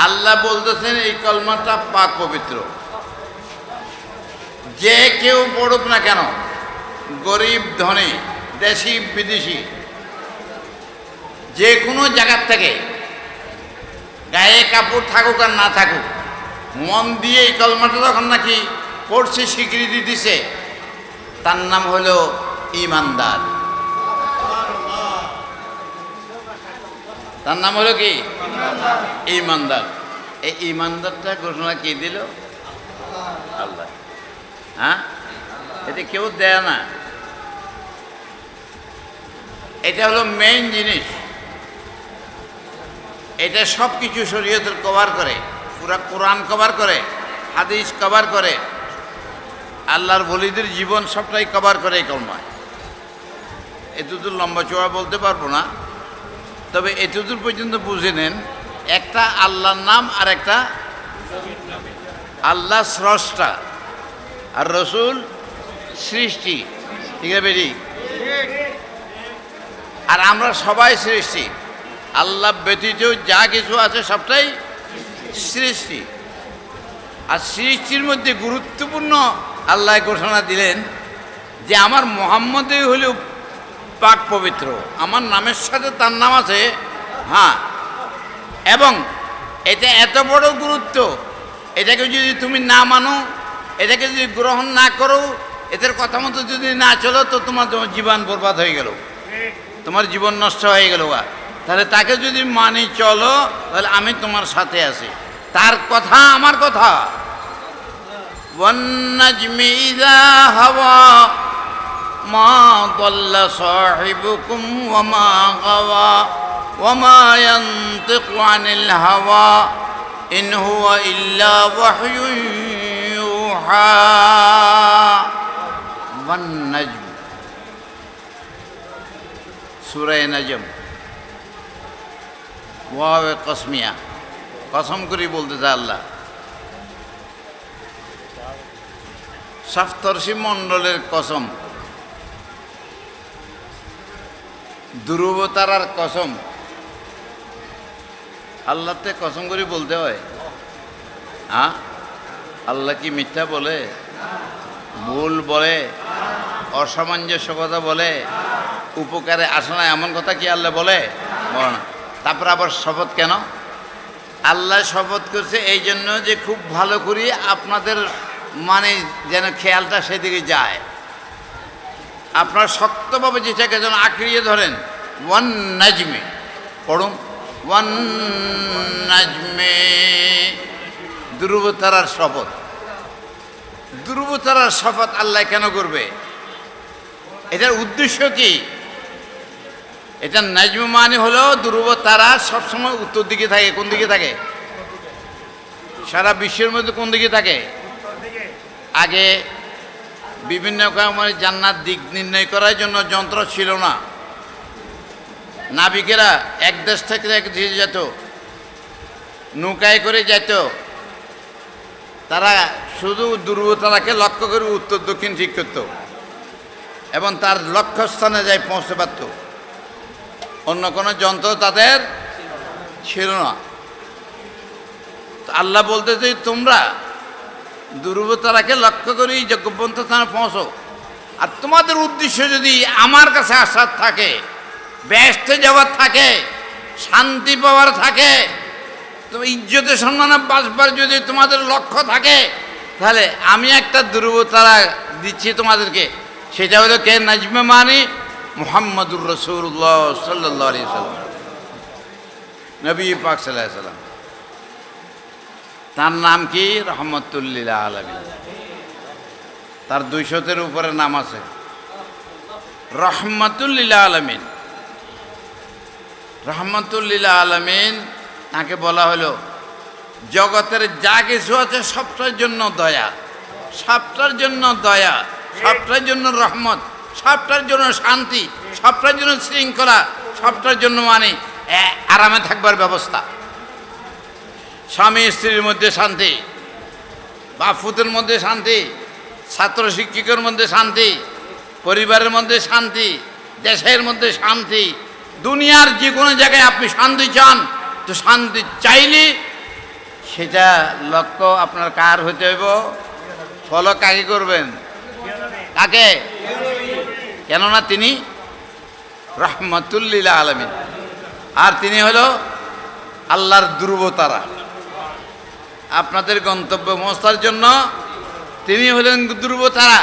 আল্লাহ বলতেছেন এই কলমাটা পাক পবিত্র, যে কেউ পড়ুক না কেন, গরিব ধনী, দেশি বিদেশি, যে কোনো জায়গার থেকে, গায়ে কাপড় থাকুক আর না থাকুক, মন দিয়ে এই কলমাটা যখন নাকি পড়ছে, স্বীকৃতি দিছে, তার নাম হলো ঈমানদার। তার নাম হলো কি? ঈমানদার। এই ঈমানদারটা ঘোষণা কি দিল? আল্লাহ। হ্যাঁ, এটা কেউ দেয় না। এটা হলো মেইন জিনিস। এটা সব কিছু শরীয়তের কভার করে, পুরা কোরআন কভার করে, হাদিস কভার করে, আল্লাহর ওলিদের জীবন সবটাই কভার করে এই কলমায়। এতদূর লম্বা চওড়া বলতে পারবো না, তবে এতদূর পর্যন্ত বুঝে নেন, একটা আল্লাহর নাম আর একটা আল্লাহ স্রষ্টা আর রসুল সৃষ্টি। ঠিক আছে বেরি? আর আমরা সবাই সৃষ্টি। আল্লাহ ব্যতীত যা কিছু আছে সবটাই সৃষ্টি। আর সৃষ্টির মধ্যে গুরুত্বপূর্ণ আল্লাহ ঘোষণা দিলেন যে আমার মুহাম্মদই হল পাক পবিত্র, আমার নামের সাথে তার নাম আছে। হ্যাঁ, এবং এটা এত বড় গুরুত্ব, এটাকে যদি তুমি না মানো, এটাকে যদি গ্রহণ না করো, এদের কথা মতো যদি না চলো, তো তোমার জীবন বরবাদ হয়ে গেল, তোমার জীবন নষ্ট হয়ে গেল। তাহলে তাকে যদি মানি চলো, তাহলে আমি তোমার সাথে আছি। তার কথা আমার কথা। ওয়ান-নাজমি ইযা হাওয়া মা দাল্লা সাহিবুকুম ওয়া মা গাওয়া ওয়া মা ইয়ানতিকু আনিল হাওয়া ইন হুয়া ইল্লা ওয়াহয়ুন ইউহা। ওয়ান-নাজম, সূরা নাজম, ওয়াও কসমিয়া, কসম করে বলতেছে আল্লাহ। সপ্তর্ষি মণ্ডলের কসম, ধ্রুব তারার কসম, আল্লাহতে কসম করে বলতে হয়। হ্যাঁ, আল্লাহ কি মিথ্যা বলে? ভুল বলে? অসামঞ্জস্য কথা বলে? উপকারে আসে না এমন কথা কি আল্লাহ বলে? বলে না। তারপর আবার শপথ কেন? আল্লাহ শপথ করছে এই জন্য যে খুব ভালো করি আপনাদের মানে যেন খেয়ালটা সেদিকে যায়, আপনারা শক্তভাবে যেটাকে যেন আঁকড়িয়ে ধরেন। ওয়ান নাজমে পড়ুন, ওয়ান নাজমে, ধ্রুব তারার শপথ। ধ্রুব তারার শপথ আল্লাহ কেন করবে? এটার উদ্দেশ্য কি? এটা নাজম মানে হলো ধ্রুব তারা সবসময় উত্তর দিকে থাকে। কোন দিকে থাকে? সারা বিশ্বের মধ্যে কোন দিকে থাকে? আগে বিভিন্ন রকমের জান্নাত দিক নির্ণয় করার জন্য যন্ত্র ছিল না। নাবিকেরা এক দেশ থেকে এক দেশে যেত, নৌকায় করে যেত, তারা শুধু ধ্রুব তারাকে লক্ষ্য করে উত্তর দক্ষিণ ঠিক করত এবং তার লক্ষ্যস্থানে যাই পৌঁছতে পারত। অন্য কোনো যন্ত্র তাদের ছিল না। আল্লাহ বলতেছে তোমরা ধ্রুব তারাকে লক্ষ্য করেই যজ্ঞপন্থ স্থানে পৌঁছো। আর তোমাদের উদ্দেশ্য যদি আমার কাছে আসার থাকে, ব্যস্ত যাওয়ার থাকে, শান্তি পাওয়ার থাকে, তো ইজ্জতের সম্মানে বাঁচবার যদি তোমাদের লক্ষ্য থাকে, তাহলে আমি একটা ধ্রুব তারা দিচ্ছি তোমাদেরকে। সেটা হলো কে? নাজমে মানে মুহাম্মদুর রাসূলুল্লাহ সাল্লাল্লাহু আলাইহি সাল্লাম, নবী পাক সাল্লাল্লাহু আলাইহি সাল্লাম। তার নাম কি? রহমতুল লিল আলামিন। তার 200-এর উপরে নাম আছে। রহমতুল লিল আলামিন, রহমতুল লিল আলামিন তাকে বলা হলো জগতের যা কিছু আছে সবটার জন্য দয়া, সবটার জন্য দয়া, সবটার জন্য রহমত, সবটার জন্য শান্তি, সবটার জন্য শৃঙ্খলা, সবটার জন্য মানে আরামে থাকবার ব্যবস্থা। স্বামী স্ত্রীর মধ্যে শান্তি, বাপুতের মধ্যে শান্তি, ছাত্র শিক্ষকের মধ্যে শান্তি, পরিবারের মধ্যে শান্তি, দেশের মধ্যে শান্তি। দুনিয়ার যে কোনো জায়গায় আপনি শান্তি চান, তো শান্তি চাইলে সেটা লক্ষ্য আপনার কার হইতে হইব? ফলো কাকে করবেন? কাকে? কেননা তিনি রহমাতুল লিল আলামিন, আর তিনি হলো আল্লাহর ধ্রুবতারা। আপনাদের গন্তব্য পৌঁছার জন্য তিনি হলেন ধ্রুবতারা।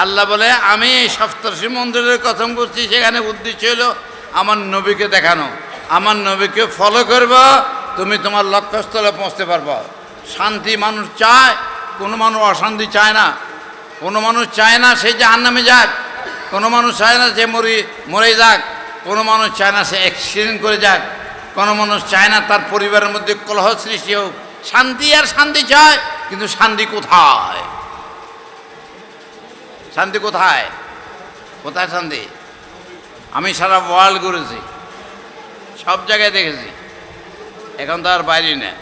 আল্লাহ বলে আমি এই সপ্তর্ষি মন্দিরের কথা করছি, সেখানে উদ্দেশ্য হলো আমার নবীকে দেখানো, আমার নবীকে ফলো করব, তুমি তোমার লক্ষ্যস্থলে পৌঁছতে পারবো। শান্তি মানুষ চায়, কোনো মানুষ অশান্তি চায় না। কোনো মানুষ চায় না সে জাহান্নামে যাক, কোনো মানুষ চায় না যে মরে যাক, কোনো মানুষ চায় না সে অ্যাক্সিডেন্ট করে যাক, কোনো মানুষ চায় না তার পরিবারের মধ্যে কলহ সৃষ্টি হোক। শান্তি আর শান্তি চায়, কিন্তু শান্তি কোথায়? শান্তি কোথায়? কোথায় শান্তি? আমি সারা ওয়ার্ল্ড ঘুরেছি, সব জায়গায় দেখেছি, এখন তো আর বাইরে নেই,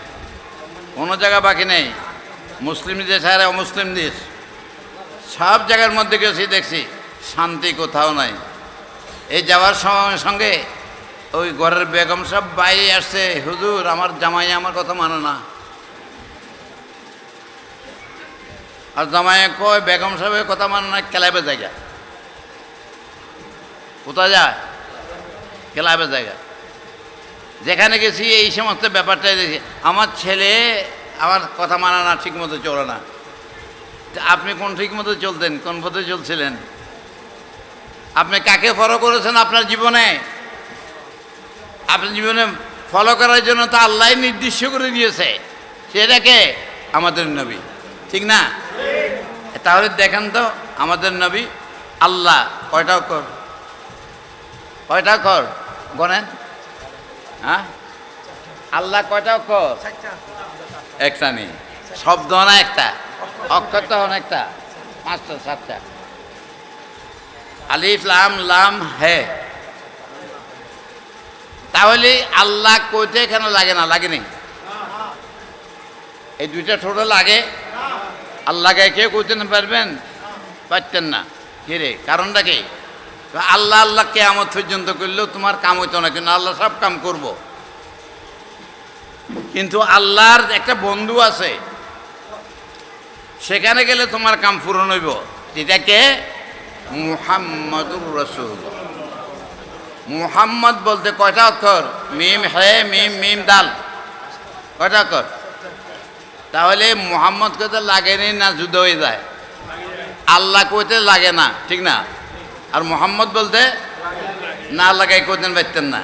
কোনো জায়গা বাকি নেই। মুসলিম দেশ আর অমুসলিম দেশ, সব জায়গার মধ্যে গেছি, দেখছি শান্তি কোথাও নাই। এই যাওয়ার সঙ্গে ওই ঘরের বেগম সব বাইরে আসছে, হুজুর আমার জামাই আমার কথা মানে না। আর জামাই কয় বেগম সাহেবের কথা মানে না, ক্লাবে জায়গা। কোথায় যায়? ক্লাবে জায়গা। যেখানে গেছি এই সমস্ত ব্যাপারটাই দেখি। আমার ছেলে আমার কথা মানে না, ঠিক মতো চলে না। আপনি কোন ঠিক মতো চলতেন? কোন পথে চলছিলেন? আপনি কাকে ফলো করেছেন আপনার জীবনে? আপনার জীবনে ফলো করার জন্য তো আল্লাহ নির্দিষ্ট করে দিয়েছে, সেটাকে আমাদের নবী, ঠিক না? তাহলে দেখেন তো আমাদের নবী আল্লাহ কয়টা অক্ষর? কয়টা অক্ষর গণেন? হ্যাঁ, আল্লাহ কয়টা অক্ষর? একটা নেই। শব্দ না একটা, অক্ষর তো অনেকটা, 5টা 7টা। আলিফ লাম লাম হে। তাহলে আল্লাহ কইতে কেন লাগে না? লাগেনি? এই দুইটা ঠোঁট লাগে, আল্লাহকে কেউ কইতে পারবেন? পারতেন না। কি রে, কারণটা কি? আল্লাহ আল্লাহ কিয়ামত পর্যন্ত করলেও তোমার কাম হইতো না, কিন্তু আল্লাহ সব কাম করব। কিন্তু আল্লাহর একটা বন্ধু আছে, সেখানে গেলে তোমার কাম পূরণ হইব। এটাকে মুহাম্মাদুর রাসূলুল্লাহ। মুহাম্মদ বলতে কয়টা অক্ষর? মিম হে মিম মিম দাল, কয়টা অক্ষর? তাহলে মুহাম্মদ কইতে লাগেনি না যুদ্ধ হয়ে যায়? আল্লাহ কইতে লাগে না, ঠিক না? আর মুহাম্মদ বলতে না লাগাই কইতেন পারতেন না।